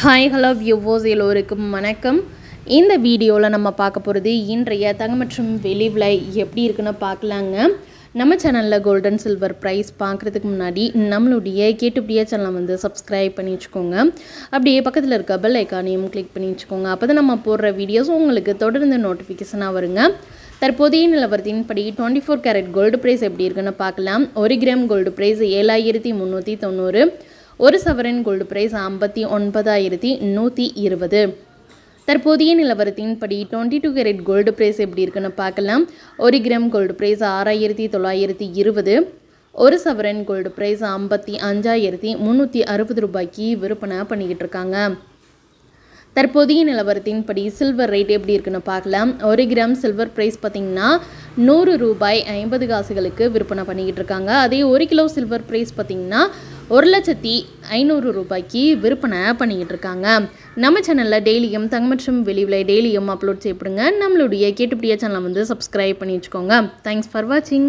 Hi hello viewers எல்லோருக்கும் வணக்கம். இந்த வீடியோவில் நம்ம பார்க்க போகிறது இன்றைய தங்கம் மற்றும் வெள்ளி விலை எப்படி இருக்குன்னு பார்க்கலாங்க. நம்ம சேனலில் கோல்டன் சில்வர் ப்ரைஸ் பார்க்குறதுக்கு முன்னாடி நம்மளுடைய கேட்டுப்படியே சேனலை வந்து சப்ஸ்கிரைப் பண்ணி வச்சுக்கோங்க. அப்படியே பக்கத்தில் இருக்க பெல் ஐக்கானையும் கிளிக் பண்ணி வச்சுக்கோங்க. அப்போ தான் நம்ம போடுற வீடியோஸ் உங்களுக்கு தொடர்ந்து நோட்டிஃபிகேஷனாக வருங்க. தற்போதைய நிலவரத்தின்படி 24 கேரட் கோல்டு ப்ரைஸ் எப்படி இருக்குன்னு பார்க்கலாம். 1 கிராம் கோல்டு ப்ரைஸ் 7390, ஒரு சவரன் கோல்டு பிரைஸ் 59,120. தற்போதைய நிலவரத்தின்படி 22 கேரட் கோல்டு பிரைஸ் எப்படி இருக்குன்னு பார்க்கலாம். 1 கிராம் கோல்டு பிரைஸ் 6,920, ஒரு சவரன் கோல்டு பிரைஸ் 55,360 ரூபாய்க்கு விற்பனை பண்ணிக்கிட்டு இருக்காங்க. தற்போதைய நிலவரத்தின்படி சில்வர் ரேட் எப்படி இருக்குன்னு பார்க்கலாம். 1 கிராம் சில்வர் ப்ரைஸ் பார்த்திங்கன்னா 100 ரூபாய் 50 காசுகளுக்கு விற்பனை பண்ணிக்கிட்டு இருக்காங்க. அதே 1 கிலோ சில்வர் ப்ரைஸ் பார்த்திங்கன்னா 1,500,000 ரூபாய்க்கு விற்பனை பண்ணிக்கிட்டு இருக்காங்க. நம்ம சேனலில் டெய்லியும் தங்கம் மற்றும் வெள்ளி விலை டெய்லியும் அப்லோட் செய்யப்படுங்க. நம்மளுடைய கேட்டுப்படியே சேனலை வந்து சப்ஸ்கிரைப் பண்ணி வச்சுக்கோங்க. தேங்க்ஸ் ஃபார் வாட்சிங்.